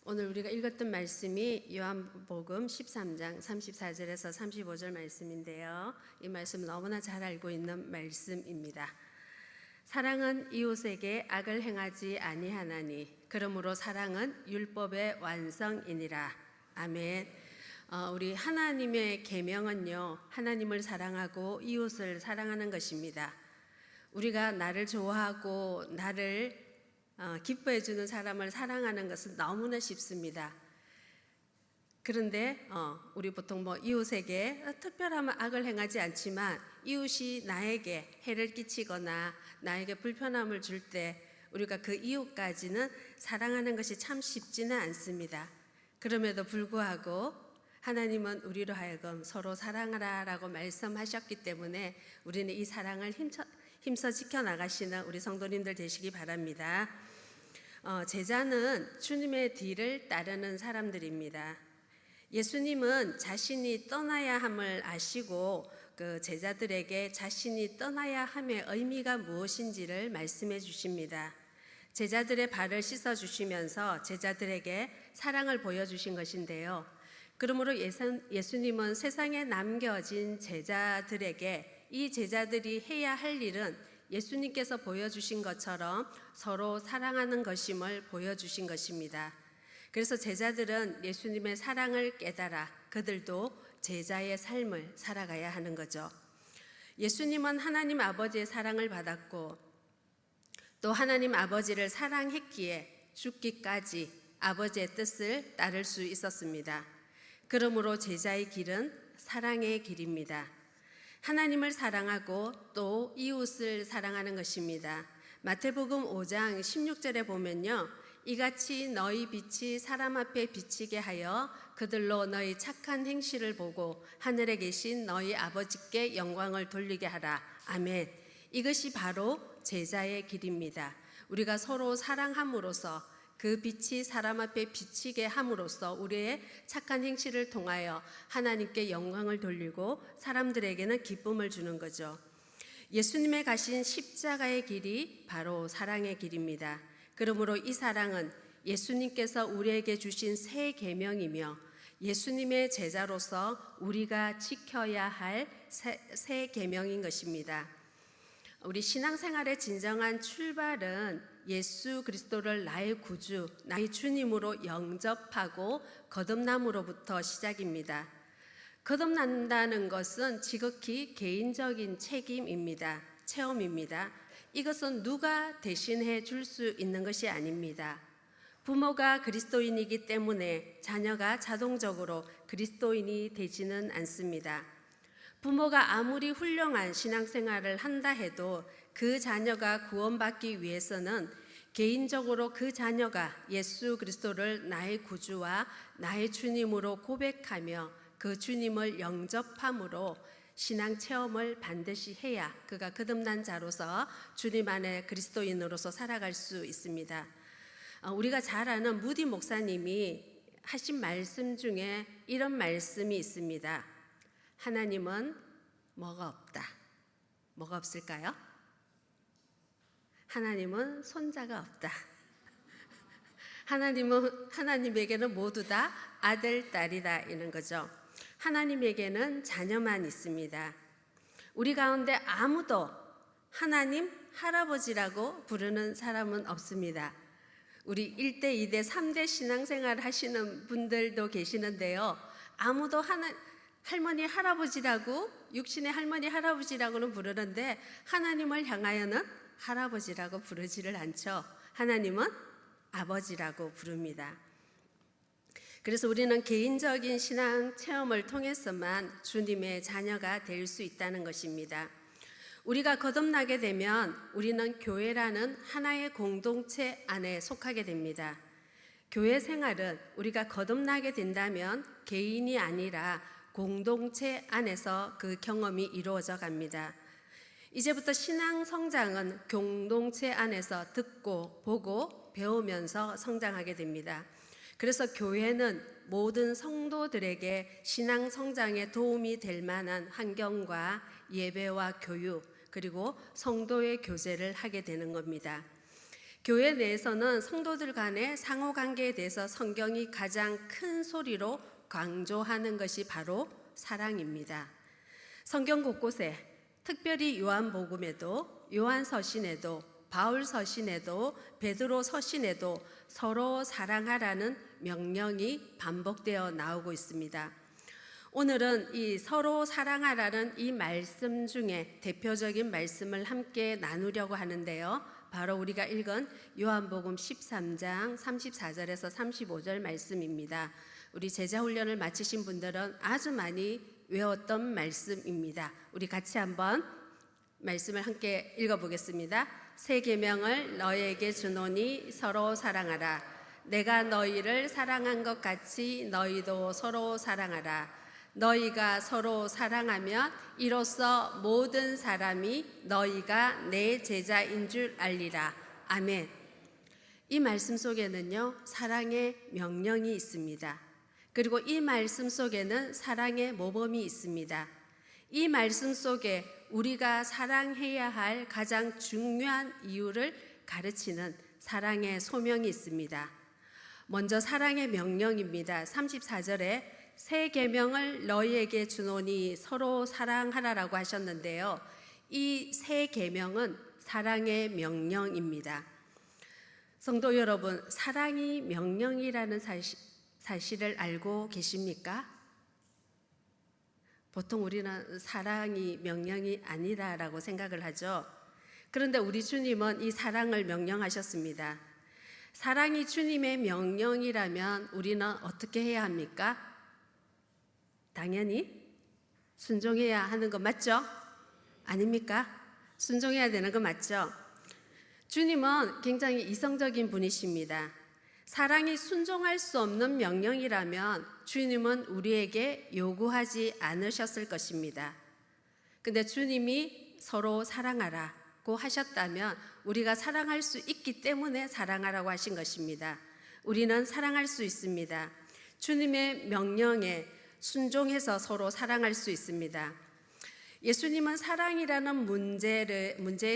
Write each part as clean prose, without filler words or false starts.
오늘 우리가 읽었던 말씀이 요한복음 13장 34절에서 35절 말씀인데요. 이 말씀 너무나 잘 알고 있는 말씀입니다. 사랑은 이웃에게 악을 행하지 아니하나니 그러므로 사랑은 율법의 완성이니라. 아멘. 우리 하나님의 계명은요, 하나님을 사랑하고 이웃을 사랑하는 것입니다. 우리가 나를 좋아하고 나를 기뻐해 주는 사람을 사랑하는 것은 너무나 쉽습니다. 그런데 우리 보통 이웃에게 특별한 악을 행하지 않지만 이웃이 나에게 해를 끼치거나 나에게 불편함을 줄 때 우리가 그 이웃까지는 사랑하는 것이 참 쉽지는 않습니다. 그럼에도 불구하고 하나님은 우리로 하여금 서로 사랑하라라고 말씀하셨기 때문에 우리는 이 사랑을 힘써 지켜나가시는 우리 성도님들 되시기 바랍니다. 제자는 주님의 뒤를 따르는 사람들입니다. 예수님은 자신이 떠나야 함을 아시고 그 제자들에게 자신이 떠나야 함의 의미가 무엇인지를 말씀해 주십니다. 제자들의 발을 씻어 주시면서 제자들에게 사랑을 보여주신 것인데요. 그러므로 예수님은 세상에 남겨진 제자들에게 이 제자들이 해야 할 일은 예수님께서 보여주신 것처럼 서로 사랑하는 것임을 보여주신 것입니다. 그래서 제자들은 예수님의 사랑을 깨달아 그들도 제자의 삶을 살아가야 하는 거죠. 예수님은 하나님 아버지의 사랑을 받았고 또 하나님 아버지를 사랑했기에 죽기까지 아버지의 뜻을 따를 수 있었습니다. 그러므로 제자의 길은 사랑의 길입니다. 하나님을 사랑하고 또 이웃을 사랑하는 것입니다. 마태복음 5장 16절에 보면요, 이같이 너희 빛이 사람 앞에 비치게 하여 그들로 너희 착한 행실을 보고 하늘에 계신 너희 아버지께 영광을 돌리게 하라. 아멘. 이것이 바로 제자의 길입니다. 우리가 서로 사랑함으로써 그 빛이 사람 앞에 비치게 함으로써 우리의 착한 행실을 통하여 하나님께 영광을 돌리고 사람들에게는 기쁨을 주는 거죠. 예수님의 가신 십자가의 길이 바로 사랑의 길입니다. 그러므로 이 사랑은 예수님께서 우리에게 주신 새 계명이며 예수님의 제자로서 우리가 지켜야 할 새 계명인 것입니다. 우리 신앙생활의 진정한 출발은 예수 그리스도를 나의 구주, 나의 주님으로 영접하고 거듭남으로부터 시작입니다. 거듭난다는 것은 지극히 개인적인 책임입니다. 체험입니다. 이것은 누가 대신해 줄 수 있는 것이 아닙니다. 부모가 그리스도인이기 때문에 자녀가 자동적으로 그리스도인이 되지는 않습니다. 부모가 아무리 훌륭한 신앙생활을 한다 해도 그 자녀가 구원받기 위해서는 개인적으로 그 자녀가 예수 그리스도를 나의 구주와 나의 주님으로 고백하며 그 주님을 영접함으로 신앙 체험을 반드시 해야 그가 거듭난 자로서 주님 안에 그리스도인으로서 살아갈 수 있습니다. 우리가 잘 아는 무디 목사님이 하신 말씀 중에 이런 말씀이 있습니다. 하나님은 뭐가 없다. 뭐가 없을까요? 하나님은 손자가 없다. 하나님에게는 모두 다 아들, 딸이다 이런 거죠. 하나님에게는 자녀만 있습니다. 우리 가운데 아무도 하나님 할아버지라고 부르는 사람은 없습니다. 우리 1대, 2대, 3대 신앙생활 하시는 분들도 계시는데요. 아무도 할머니 할아버지라고 육신의 할머니 할아버지라고는 부르는데 하나님을 향하여는 할아버지라고 부르지를 않죠. 하나님은 아버지라고 부릅니다. 그래서 우리는 개인적인 신앙 체험을 통해서만 주님의 자녀가 될 수 있다는 것입니다. 우리가 거듭나게 되면 우리는 교회라는 하나의 공동체 안에 속하게 됩니다. 교회 생활은 우리가 거듭나게 된다면 개인이 아니라 공동체 안에서 그 경험이 이루어져 갑니다. 이제부터 신앙 성장은 공동체 안에서 듣고 보고 배우면서 성장하게 됩니다. 그래서 교회는 모든 성도들에게 신앙 성장에 도움이 될 만한 환경과 예배와 교육 그리고 성도의 교제를 하게 되는 겁니다. 교회 내에서는 성도들 간의 상호관계에 대해서 성경이 가장 큰 소리로 강조하는 것이 바로 사랑입니다. 성경 곳곳에, 특별히 요한복음에도, 요한서신에도, 바울서신에도, 베드로 서신에도 서로 사랑하라는 명령이 반복되어 나오고 있습니다. 오늘은 이 서로 사랑하라는 이 말씀 중에 대표적인 말씀을 함께 나누려고 하는데요. 바로 우리가 읽은 요한복음 13장 34절에서 35절 말씀입니다. 우리 제자훈련을 마치신 분들은 아주 많이 외웠던 말씀입니다. 우리 같이 한번 말씀을 함께 읽어보겠습니다. 새 계명을 너희에게 주노니 서로 사랑하라. 내가 너희를 사랑한 것 같이 너희도 서로 사랑하라. 너희가 서로 사랑하면 이로써 모든 사람이 너희가 내 제자인 줄 알리라. 아멘. 이 말씀 속에는요, 사랑의 명령이 있습니다. 그리고 이 말씀 속에는 사랑의 모범이 있습니다. 이 말씀 속에 우리가 사랑해야 할 가장 중요한 이유를 가르치는 사랑의 소명이 있습니다. 먼저 사랑의 명령입니다. 34절에 새 계명을 너희에게 주노니 서로 사랑하라라고 하셨는데요. 이 새 계명은 사랑의 명령입니다. 성도 여러분, 사랑이 명령이라는 사실을 알고 계십니까? 보통 우리는 사랑이 명령이 아니라라고 생각을 하죠. 그런데 우리 주님은 이 사랑을 명령하셨습니다. 사랑이 주님의 명령이라면 우리는 어떻게 해야 합니까? 당연히 순종해야 하는 거 맞죠? 아닙니까? 순종해야 되는 거 맞죠? 주님은 굉장히 이성적인 분이십니다. 사랑이 순종할 수 없는 명령이라면 주님은 우리에게 요구하지 않으셨을 것입니다. 근데 주님이 서로 사랑하라고 하셨다면 우리가 사랑할 수 있기 때문에 사랑하라고 하신 것입니다. 우리는 사랑할 수 있습니다. 주님의 명령에 순종해서 서로 사랑할 수 있습니다. 예수님은 사랑이라는 문제에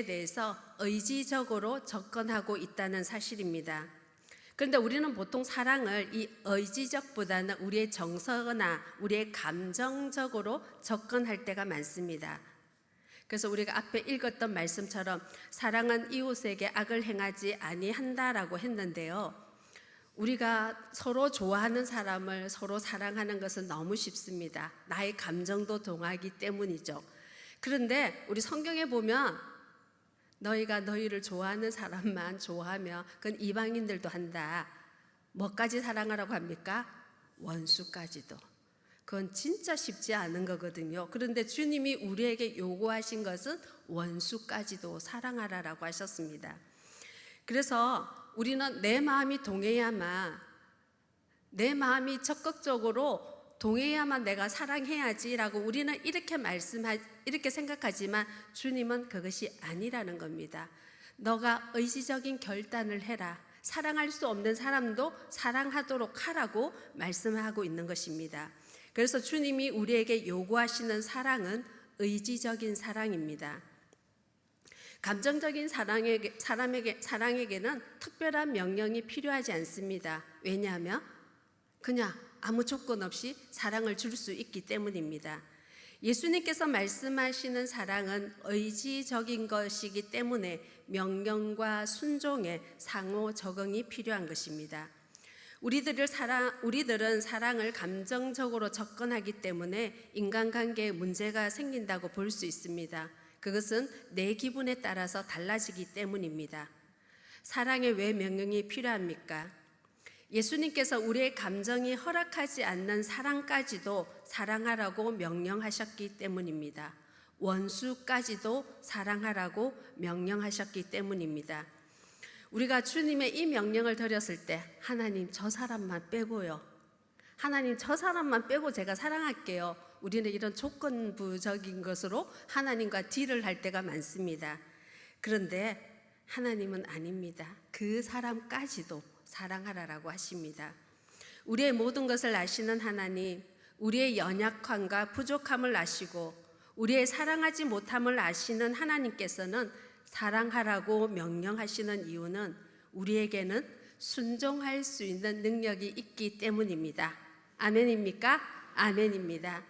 대해서 의지적으로 접근하고 있다는 사실입니다. 그런데 우리는 보통 사랑을 이 의지적보다는 우리의 정서나 우리의 감정적으로 접근할 때가 많습니다. 그래서 우리가 앞에 읽었던 말씀처럼 사랑은 이웃에게 악을 행하지 아니한다라고 했는데요. 우리가 서로 좋아하는 사람을 서로 사랑하는 것은 너무 쉽습니다. 나의 감정도 동하기 때문이죠. 그런데 우리 성경에 보면 너희가 너희를 좋아하는 사람만 좋아하면 그건 이방인들도 한다. 뭐까지 사랑하라고 합니까? 원수까지도. 그건 진짜 쉽지 않은 거거든요. 그런데 주님이 우리에게 요구하신 것은 원수까지도 사랑하라라고 하셨습니다. 그래서 우리는 내 마음이 동해야만, 내 마음이 적극적으로 동해야만 내가 사랑해야지라고 우리는 이렇게 생각하지만 주님은 그것이 아니라는 겁니다. 너가 의지적인 결단을 해라. 사랑할 수 없는 사람도 사랑하도록 하라고 말씀하고 있는 것입니다. 그래서 주님이 우리에게 요구하시는 사랑은 의지적인 사랑입니다. 감정적인 사랑에게는 특별한 명령이 필요하지 않습니다. 왜냐하면 그냥 아무 조건 없이 사랑을 줄 수 있기 때문입니다. 예수님께서 말씀하시는 사랑은 의지적인 것이기 때문에 명령과 순종의 상호 적응이 필요한 것입니다. 우리들은 사랑을 감정적으로 접근하기 때문에 인간관계에 문제가 생긴다고 볼 수 있습니다. 그것은 내 기분에 따라서 달라지기 때문입니다. 사랑에 왜 명령이 필요합니까? 예수님께서 우리의 감정이 허락하지 않는 사랑까지도 사랑하라고 명령하셨기 때문입니다. 원수까지도 사랑하라고 명령하셨기 때문입니다. 우리가 주님의 이 명령을 드렸을 때 하나님 저 사람만 빼고요. 하나님 저 사람만 빼고 제가 사랑할게요. 우리는 이런 조건부적인 것으로 하나님과 딜을 할 때가 많습니다. 그런데 하나님은 아닙니다. 그 사람까지도 사랑하라라고 하십니다. 우리의 모든 것을 아시는 하나님, 우리의 연약함과 부족함을 아시고 우리의 사랑하지 못함을 아시는 하나님께서는 사랑하라고 명령하시는 이유는 우리에게는 순종할 수 있는 능력이 있기 때문입니다. 아멘입니까? 아멘입니다.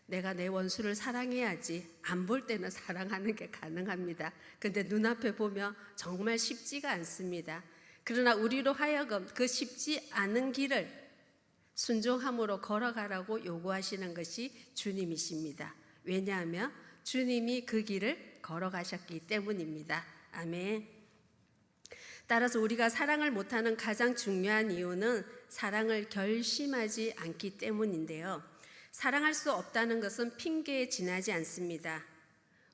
내가 내 원수를 사랑해야지. 안 볼 때는 사랑하는 게 가능합니다. 근데 눈앞에 보면 정말 쉽지가 않습니다. 그러나 우리로 하여금 그 쉽지 않은 길을 순종함으로 걸어가라고 요구하시는 것이 주님이십니다. 왜냐하면 주님이 그 길을 걸어가셨기 때문입니다. 아멘. 따라서 우리가 사랑을 못하는 가장 중요한 이유는 사랑을 결심하지 않기 때문인데요. 사랑할 수 없다는 것은 핑계에 지나지 않습니다.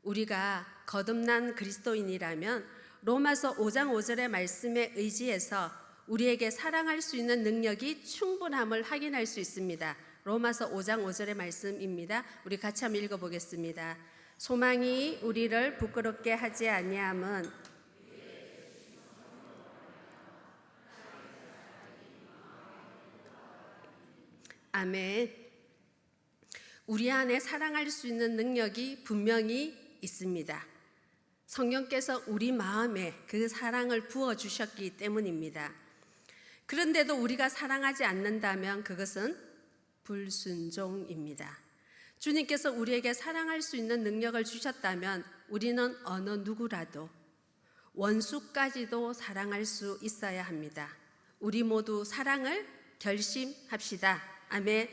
우리가 거듭난 그리스도인이라면 로마서 5장 5절의 말씀에 의지해서 우리에게 사랑할 수 있는 능력이 충분함을 확인할 수 있습니다. 로마서 5장 5절의 말씀입니다. 우리 같이 한번 읽어보겠습니다. 소망이 우리를 부끄럽게 하지 아니함은 아멘. 우리 안에 사랑할 수 있는 능력이 분명히 있습니다. 성령께서 우리 마음에 그 사랑을 부어주셨기 때문입니다. 그런데도 우리가 사랑하지 않는다면 그것은 불순종입니다. 주님께서 우리에게 사랑할 수 있는 능력을 주셨다면 우리는 어느 누구라도 원수까지도 사랑할 수 있어야 합니다. 우리 모두 사랑을 결심합시다. 아멘.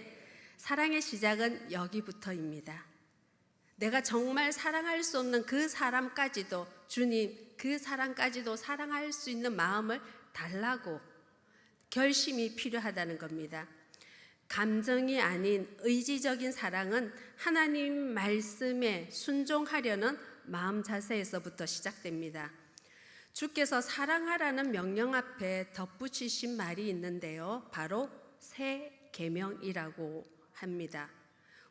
사랑의 시작은 여기부터입니다. 내가 정말 사랑할 수 없는 그 사람까지도 주님 그 사람까지도 사랑할 수 있는 마음을 달라고 결심이 필요하다는 겁니다. 감정이 아닌 의지적인 사랑은 하나님 말씀에 순종하려는 마음 자세에서부터 시작됩니다. 주께서 사랑하라는 명령 앞에 덧붙이신 말이 있는데요. 바로 새 계명이라고 합니다.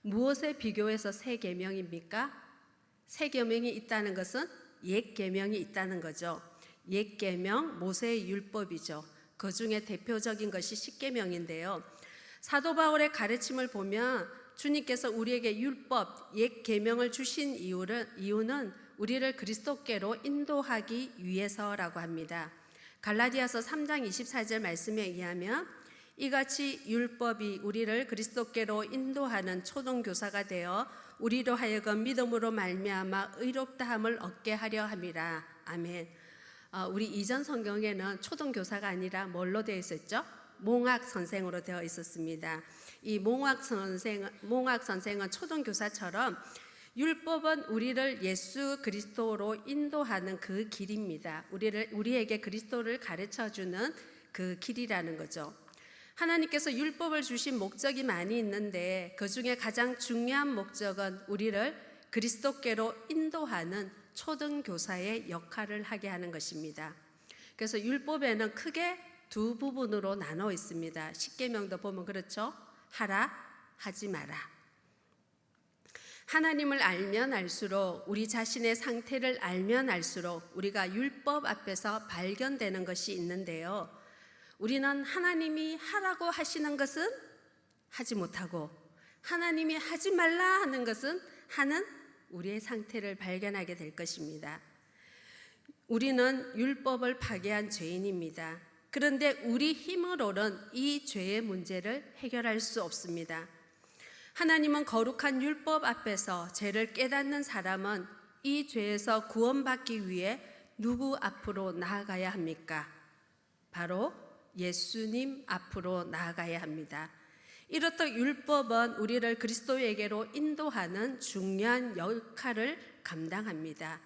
무엇에 비교해서 새 계명입니까? 새 계명이 있다는 것은 옛 계명이 있다는 거죠. 옛 계명 모세의 율법이죠. 그 중에 대표적인 것이 십계명인데요. 사도 바울의 가르침을 보면 주님께서 우리에게 율법, 옛 계명을 주신 이유는 우리를 그리스도께로 인도하기 위해서라고 합니다. 갈라디아서 3장 24절 말씀에 의하면 이같이 율법이 우리를 그리스도께로 인도하는 초등교사가 되어 우리로 하여금 믿음으로 말미암아 의롭다함을 얻게 하려 함이라. 아멘. 우리 이전 성경에는 초등교사가 아니라 뭘로 되어 있었죠? 몽학 선생으로 되어 있었습니다. 이 몽학 선생은 초등교사처럼 율법은 우리를 예수 그리스도로 인도하는 그 길입니다. 우리에게 그리스도를 가르쳐주는 그 길이라는 거죠. 하나님께서 율법을 주신 목적이 많이 있는데 그 중에 가장 중요한 목적은 우리를 그리스도께로 인도하는 초등교사의 역할을 하게 하는 것입니다. 그래서 율법에는 크게 두 부분으로 나눠 있습니다. 십계명도 보면 그렇죠. 하라, 하지 마라. 하나님을 알면 알수록 우리 자신의 상태를 알면 알수록 우리가 율법 앞에서 발견되는 것이 있는데요. 우리는 하나님이 하라고 하시는 것은 하지 못하고 하나님이 하지 말라 하는 것은 하는 우리의 상태를 발견하게 될 것입니다. 우리는 율법을 파괴한 죄인입니다. 그런데 우리 힘으로는 이 죄의 문제를 해결할 수 없습니다. 하나님은 거룩한 율법 앞에서 죄를 깨닫는 사람은 이 죄에서 구원받기 위해 누구 앞으로 나아가야 합니까? 바로 예수님 앞으로 나아가야 합니다. 이렇듯 율법은 우리를 그리스도에게로 인도하는 중요한 역할을 감당합니다.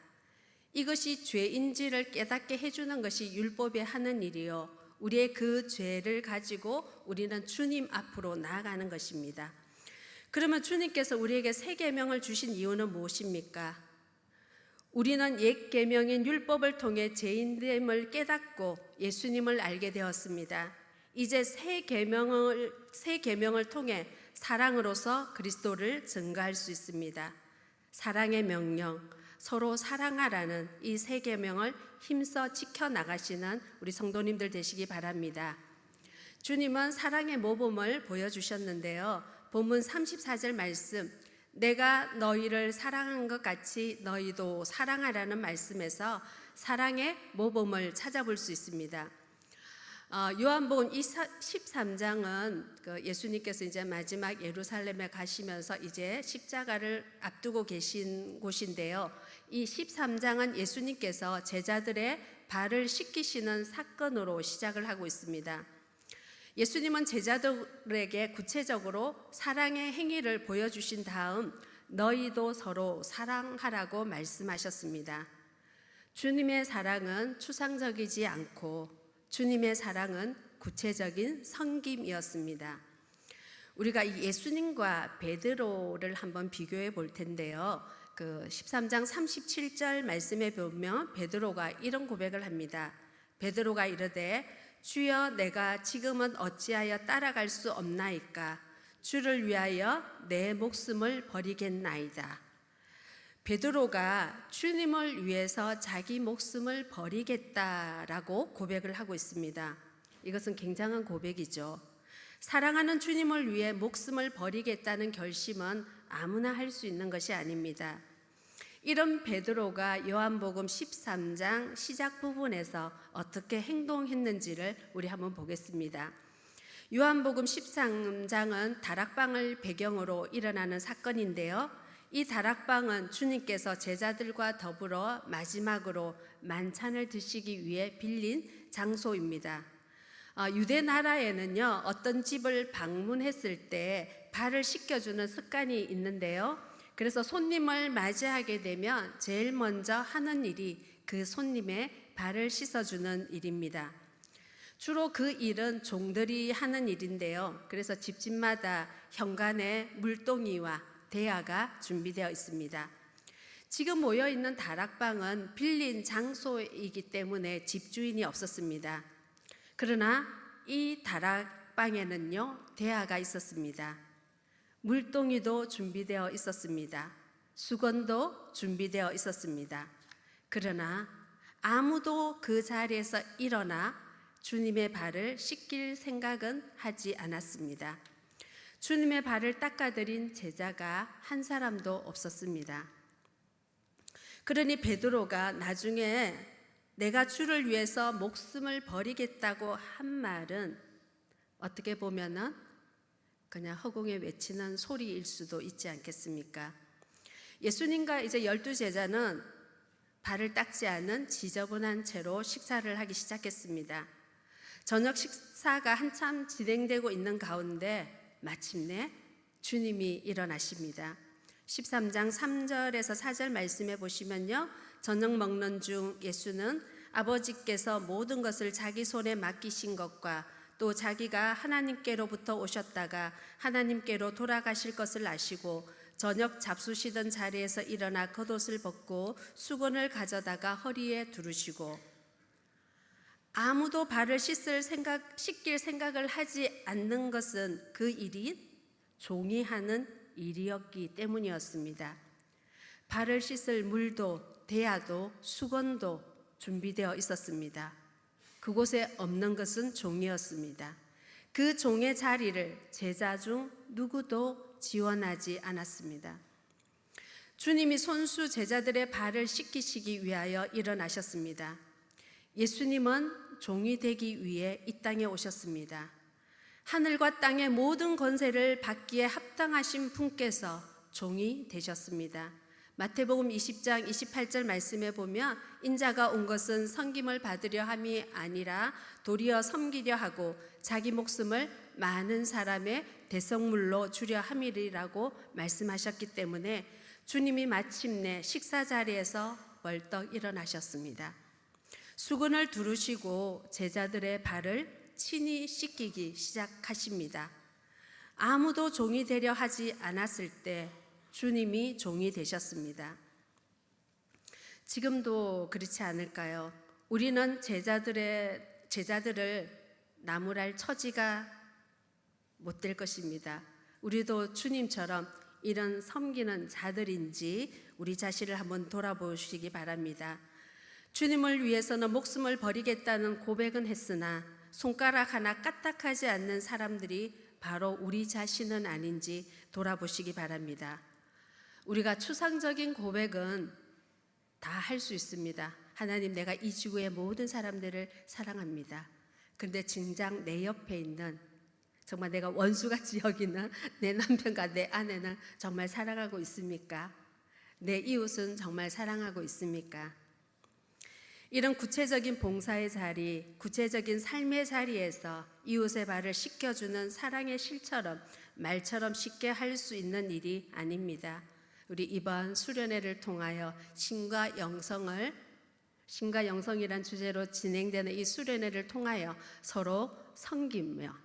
이것이 죄인지를 깨닫게 해주는 것이 율법이 하는 일이요, 우리의 그 죄를 가지고 우리는 주님 앞으로 나아가는 것입니다. 그러면 주님께서 우리에게 새 계명을 주신 이유는 무엇입니까? 우리는 옛 계명인 율법을 통해 죄인됨을 깨닫고 예수님을 알게 되었습니다. 이제 새 계명을 통해 사랑으로서 그리스도를 증거할 수 있습니다. 사랑의 명령, 서로 사랑하라는 이 새 계명을 힘써 지켜 나가시는 우리 성도님들 되시기 바랍니다. 주님은 사랑의 모범을 보여주셨는데요. 본문 34절 말씀, 내가 너희를 사랑한 것 같이 너희도 사랑하라는 말씀에서 사랑의 모범을 찾아볼 수 있습니다. 요한복음 13장은 예수님께서 이제 마지막 예루살렘에 가시면서 이제 십자가를 앞두고 계신 곳인데요. 이 13장은 예수님께서 제자들의 발을 씻기시는 사건으로 시작을 하고 있습니다. 예수님은 제자들에게 구체적으로 사랑의 행위를 보여주신 다음 너희도 서로 사랑하라고 말씀하셨습니다. 주님의 사랑은 추상적이지 않고 주님의 사랑은 구체적인 섬김이었습니다. 우리가 예수님과 베드로를 한번 비교해 볼 텐데요. 13장 37절 말씀에 보면 베드로가 이런 고백을 합니다. 베드로가 이르되 주여 내가 지금은 어찌하여 따라갈 수 없나이까? 주를 위하여 내 목숨을 버리겠나이다. 베드로가 주님을 위해서 자기 목숨을 버리겠다라고 고백을 하고 있습니다. 이것은 굉장한 고백이죠. 사랑하는 주님을 위해 목숨을 버리겠다는 결심은 아무나 할 수 있는 것이 아닙니다. 이런 베드로가 요한복음 13장 시작 부분에서 어떻게 행동했는지를 우리 한번 보겠습니다. 요한복음 13장은 다락방을 배경으로 일어나는 사건인데요. 이 다락방은 주님께서 제자들과 더불어 마지막으로 만찬을 드시기 위해 빌린 장소입니다. 유대 나라에는요, 어떤 집을 방문했을 때 발을 씻겨주는 습관이 있는데요. 그래서 손님을 맞이하게 되면 제일 먼저 하는 일이 그 손님의 발을 씻어주는 일입니다. 주로 그 일은 종들이 하는 일인데요. 그래서 집집마다 현관에 물동이와 대야가 준비되어 있습니다. 지금 모여있는 다락방은 빌린 장소이기 때문에 집주인이 없었습니다. 그러나 이 다락방에는요, 대야가 있었습니다. 물동이도 준비되어 있었습니다. 수건도 준비되어 있었습니다. 그러나 아무도 그 자리에서 일어나 주님의 발을 씻길 생각은 하지 않았습니다. 주님의 발을 닦아드린 제자가 한 사람도 없었습니다. 그러니 베드로가 나중에 내가 주를 위해서 목숨을 버리겠다고 한 말은 어떻게 보면은 그냥 허공에 외치는 소리일 수도 있지 않겠습니까? 예수님과 이제 12제자는 발을 닦지 않은 지저분한 채로 식사를 하기 시작했습니다. 저녁 식사가 한참 진행되고 있는 가운데 마침내 주님이 일어나십니다. 13장 3절에서 4절 말씀해 보시면요, 저녁 먹는 중 예수는 아버지께서 모든 것을 자기 손에 맡기신 것과 또 자기가 하나님께로부터 오셨다가 하나님께로 돌아가실 것을 아시고 저녁 잡수시던 자리에서 일어나 겉옷을 벗고 수건을 가져다가 허리에 두르시고 아무도 발을 씻길 생각을 하지 않는 것은 그 일이 종이 하는 일이었기 때문이었습니다. 발을 씻을 물도 대야도 수건도 준비되어 있었습니다. 그곳에 없는 것은 종이었습니다. 그 종의 자리를 제자 중 누구도 지원하지 않았습니다. 주님이 손수 제자들의 발을 씻기시기 위하여 일어나셨습니다. 예수님은 종이 되기 위해 이 땅에 오셨습니다. 하늘과 땅의 모든 권세를 받기에 합당하신 분께서 종이 되셨습니다. 마태복음 20장 28절 말씀에 보면 인자가 온 것은 섬김을 받으려 함이 아니라 도리어 섬기려 하고 자기 목숨을 많은 사람의 대성물로 주려 함이라고 말씀하셨기 때문에 주님이 마침내 식사 자리에서 벌떡 일어나셨습니다. 수건을 두르시고 제자들의 발을 친히 씻기기 시작하십니다. 아무도 종이 되려 하지 않았을 때 주님이 종이 되셨습니다. 지금도 그렇지 않을까요? 우리는 제자들을 나무랄 처지가 못 될 것입니다. 우리도 주님처럼 이런 섬기는 자들인지 우리 자신을 한번 돌아보시기 바랍니다. 주님을 위해서는 목숨을 버리겠다는 고백은 했으나 손가락 하나 까딱하지 않는 사람들이 바로 우리 자신은 아닌지 돌아보시기 바랍니다. 우리가 추상적인 고백은 다 할 수 있습니다. 하나님, 내가 이 지구의 모든 사람들을 사랑합니다. 그런데 진작 내 옆에 있는, 정말 내가 원수같이 여기는 내 남편과 내 아내는 정말 사랑하고 있습니까? 내 이웃은 정말 사랑하고 있습니까? 이런 구체적인 봉사의 자리, 구체적인 삶의 자리에서 이웃의 발을 씻겨주는 사랑의 실처럼, 말처럼 쉽게 할 수 있는 일이 아닙니다. 우리 이번 수련회를 통하여 신과 영성이란 주제로 진행되는 이 수련회를 통하여 서로 섬기며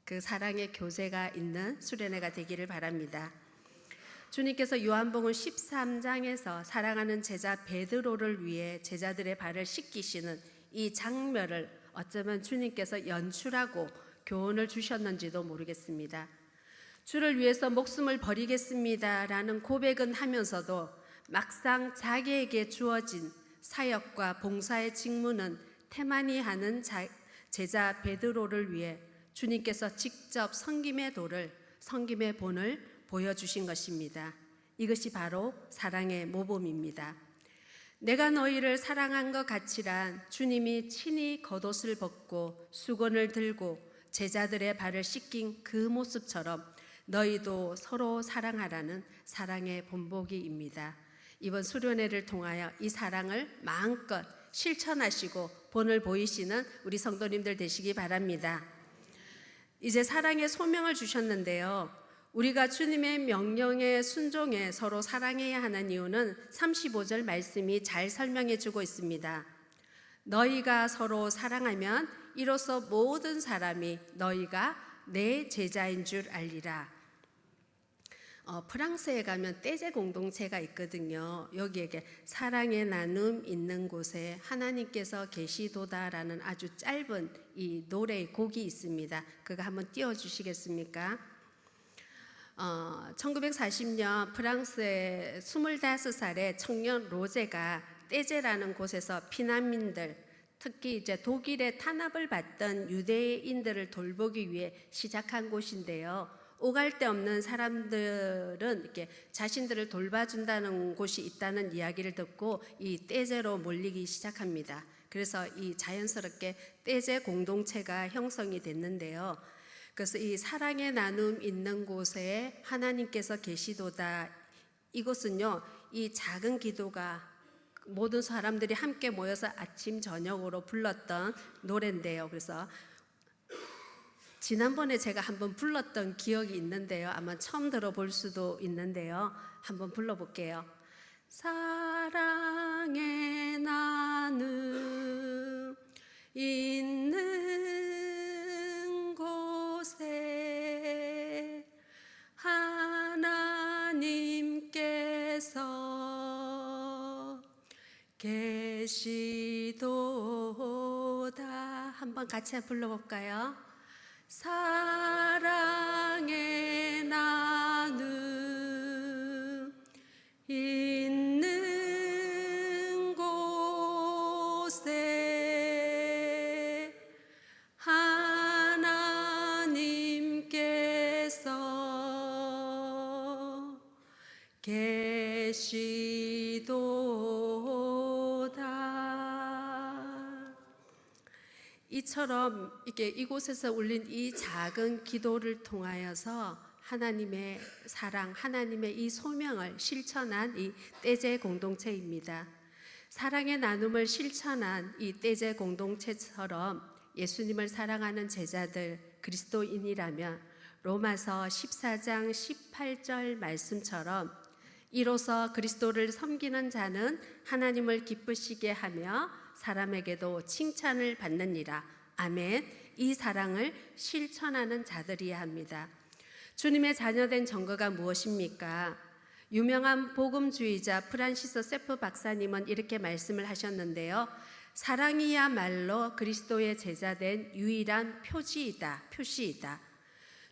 그 사랑의 교제가 있는 수련회가 되기를 바랍니다. 주님께서 요한복음 13장에서 사랑하는 제자 베드로를 위해 제자들의 발을 씻기시는 이 장면을 어쩌면 주님께서 연출하고 교훈을 주셨는지도 모르겠습니다. 주를 위해서 목숨을 버리겠습니다라는 고백은 하면서도 막상 자기에게 주어진 사역과 봉사의 직무는 태만히 하는 제자 베드로를 위해 주님께서 직접 섬김의 본을 보여주신 것입니다. 이것이 바로 사랑의 모범입니다. 내가 너희를 사랑한 것 같이란 주님이 친히 겉옷을 벗고 수건을 들고 제자들의 발을 씻긴 그 모습처럼 너희도 서로 사랑하라는 사랑의 본보기입니다. 이번 수련회를 통하여 이 사랑을 마음껏 실천하시고 본을 보이시는 우리 성도님들 되시기 바랍니다. 이제 사랑의 소명을 주셨는데요. 우리가 주님의 명령에 순종해 서로 사랑해야 하는 이유는 35절 말씀이 잘 설명해 주고 있습니다. 너희가 서로 사랑하면 이로써 모든 사람이 너희가 내 제자인 줄 알리라. 프랑스에 가면 떼제 공동체가 있거든요. 여기에 사랑의 나눔 있는 곳에 하나님께서 계시도다라는 아주 짧은 이 노래의 곡이 있습니다. 그거 한번 띄워주시겠습니까? 1940년 프랑스의 25살의 청년 로제가 떼제라는 곳에서 피난민들, 특히 이제 독일의 탄압을 받던 유대인들을 돌보기 위해 시작한 곳인데요. 오갈 데 없는 사람들은 이렇게 자신들을 돌봐준다는 곳이 있다는 이야기를 듣고 이 떼제로 몰리기 시작합니다. 그래서 이 자연스럽게 떼제 공동체가 형성이 됐는데요. 그래서 이 사랑의 나눔 있는 곳에 하나님께서 계시도다, 이곳은요, 이 작은 기도가 모든 사람들이 함께 모여서 아침 저녁으로 불렀던 노래인데요. 그래서 지난번에 제가 한번 불렀던 기억이 있는데요. 아마 처음 들어볼 수도 있는데요. 한번 불러볼게요. 사랑의 나눔 있는 곳에 하나님께서 계시도다. 한번 같이 불러볼까요? 사랑의 나눔 있는 곳에 하나님께서 계시도다. 이처럼 이렇게 이곳에서 울린 이 작은 기도를 통하여서 하나님의 사랑, 하나님의 이 소명을 실천한 이 떼제 공동체입니다. 사랑의 나눔을 실천한 이 떼제 공동체처럼 예수님을 사랑하는 제자들, 그리스도인이라면 로마서 14장 18절 말씀처럼 이로써 그리스도를 섬기는 자는 하나님을 기쁘시게 하며 사람에게도 칭찬을 받느니라. 아멘. 이 사랑을 실천하는 자들이야 합니다. 주님의 자녀된 증거가 무엇입니까? 유명한 복음주의자 프란시스 세프 박사님은 이렇게 말씀을 하셨는데요. 사랑이야말로 그리스도의 제자된 유일한 표시이다.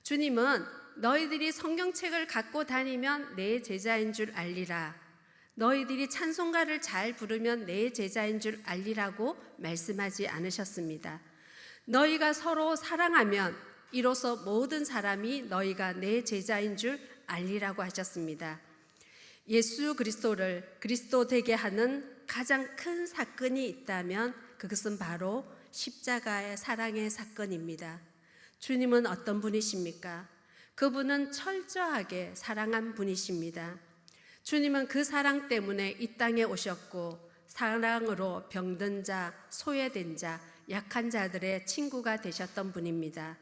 주님은 너희들이 성경책을 갖고 다니면 내 제자인 줄 알리라. 너희들이 찬송가를 잘 부르면 내 제자인 줄 알리라고 말씀하지 않으셨습니다. 너희가 서로 사랑하면 이로써 모든 사람이 너희가 내 제자인 줄 알리라고 하셨습니다. 예수 그리스도를 그리스도 되게 하는 가장 큰 사건이 있다면 그것은 바로 십자가의 사랑의 사건입니다. 주님은 어떤 분이십니까? 그분은 철저하게 사랑한 분이십니다. 주님은 그 사랑 때문에 이 땅에 오셨고 사랑으로 병든 자, 소외된 자, 약한 자들의 친구가 되셨던 분입니다.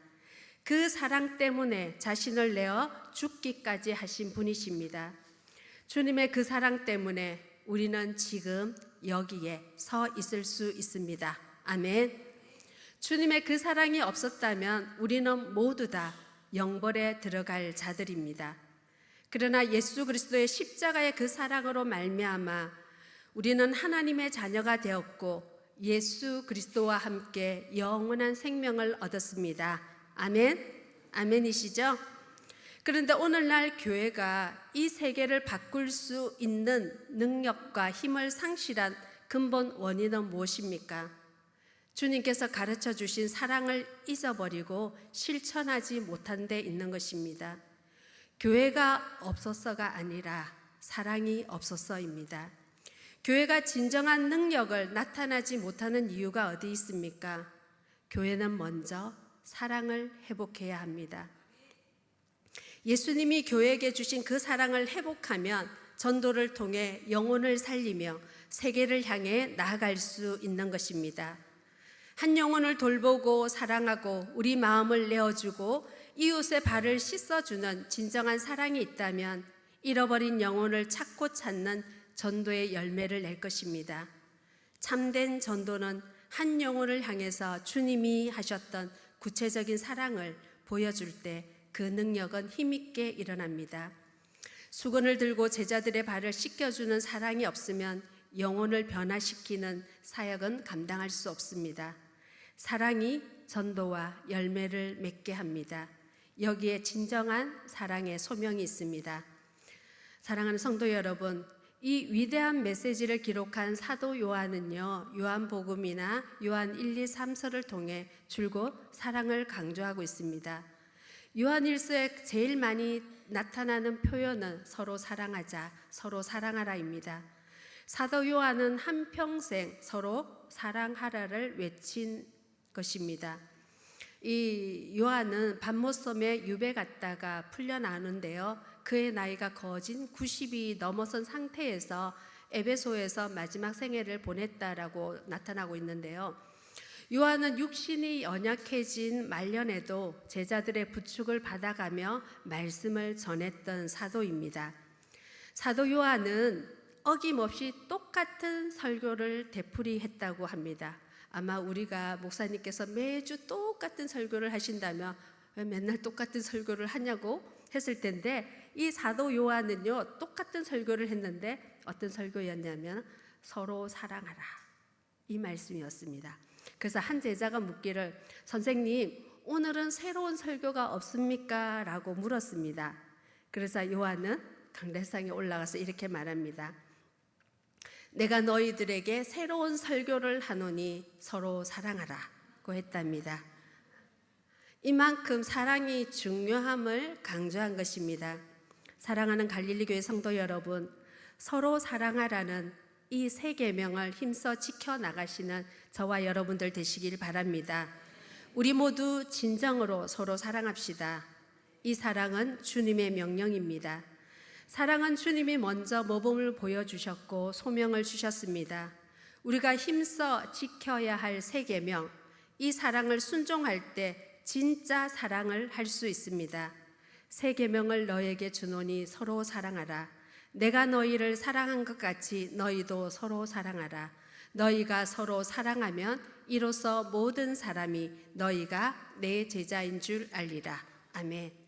그 사랑 때문에 자신을 내어 죽기까지 하신 분이십니다. 주님의 그 사랑 때문에 우리는 지금 여기에 서 있을 수 있습니다. 아멘. 주님의 그 사랑이 없었다면 우리는 모두 다 영벌에 들어갈 자들입니다. 그러나 예수 그리스도의 십자가의 그 사랑으로 말미암아 우리는 하나님의 자녀가 되었고 예수 그리스도와 함께 영원한 생명을 얻었습니다. 아멘. 아멘이시죠? 그런데 오늘날 교회가 이 세계를 바꿀 수 있는 능력과 힘을 상실한 근본 원인은 무엇입니까? 주님께서 가르쳐 주신 사랑을 잊어버리고 실천하지 못한 데 있는 것입니다. 교회가 없어서가 아니라 사랑이 없어서입니다. 교회가 진정한 능력을 나타나지 못하는 이유가 어디 있습니까? 교회는 먼저 사랑을 회복해야 합니다. 예수님이 교회에게 주신 그 사랑을 회복하면 전도를 통해 영혼을 살리며 세계를 향해 나아갈 수 있는 것입니다. 한 영혼을 돌보고 사랑하고 우리 마음을 내어주고 이웃의 발을 씻어주는 진정한 사랑이 있다면 잃어버린 영혼을 찾고 찾는 전도의 열매를 낼 것입니다. 참된 전도는 한 영혼을 향해서 주님이 하셨던 구체적인 사랑을 보여줄 때 그 능력은 힘있게 일어납니다. 수건을 들고 제자들의 발을 씻겨주는 사랑이 없으면 영혼을 변화시키는 사역은 감당할 수 없습니다. 사랑이 전도와 열매를 맺게 합니다. 여기에 진정한 사랑의 소명이 있습니다. 사랑하는 성도 여러분, 이 위대한 메시지를 기록한 사도 요한은요, 요한복음이나 요한 1, 2, 3서를 통해 줄곧 사랑을 강조하고 있습니다. 요한 1서에 제일 많이 나타나는 표현은 서로 사랑하자, 서로 사랑하라입니다. 사도 요한은 한평생 서로 사랑하라를 외친 것입니다. 이 요한은 밤모섬에 유배 갔다가 풀려나오는데요. 그의 나이가 거진 90이 넘어선 상태에서 에베소에서 마지막 생애를 보냈다라고 나타나고 있는데요. 요한은 육신이 연약해진 말년에도 제자들의 부축을 받아가며 말씀을 전했던 사도입니다. 사도 요한은 어김없이 똑같은 설교를 되풀이했다고 합니다. 아마 우리가 목사님께서 매주 똑같은 설교를 하신다면 왜 맨날 똑같은 설교를 하냐고 했을 텐데, 이 사도 요한은요 똑같은 설교를 했는데 어떤 설교였냐면 서로 사랑하라, 이 말씀이었습니다. 그래서 한 제자가 묻기를, 선생님 오늘은 새로운 설교가 없습니까? 라고 물었습니다. 그래서 요한은 강대상에 올라가서 이렇게 말합니다. 내가 너희들에게 새로운 설교를 하노니 서로 사랑하라고 했답니다. 이만큼 사랑이 중요함을 강조한 것입니다. 사랑하는 갈릴리 교회 성도 여러분, 서로 사랑하라는 이 세 계명을 힘써 지켜나가시는 저와 여러분들 되시길 바랍니다. 우리 모두 진정으로 서로 사랑합시다. 이 사랑은 주님의 명령입니다. 사랑은 주님이 먼저 모범을 보여주셨고 소명을 주셨습니다. 우리가 힘써 지켜야 할 세 계명, 이 사랑을 순종할 때 진짜 사랑을 할 수 있습니다. 세 계명을 너에게 주노니 서로 사랑하라. 내가 너희를 사랑한 것 같이 너희도 서로 사랑하라. 너희가 서로 사랑하면 이로써 모든 사람이 너희가 내 제자인 줄 알리라. 아멘.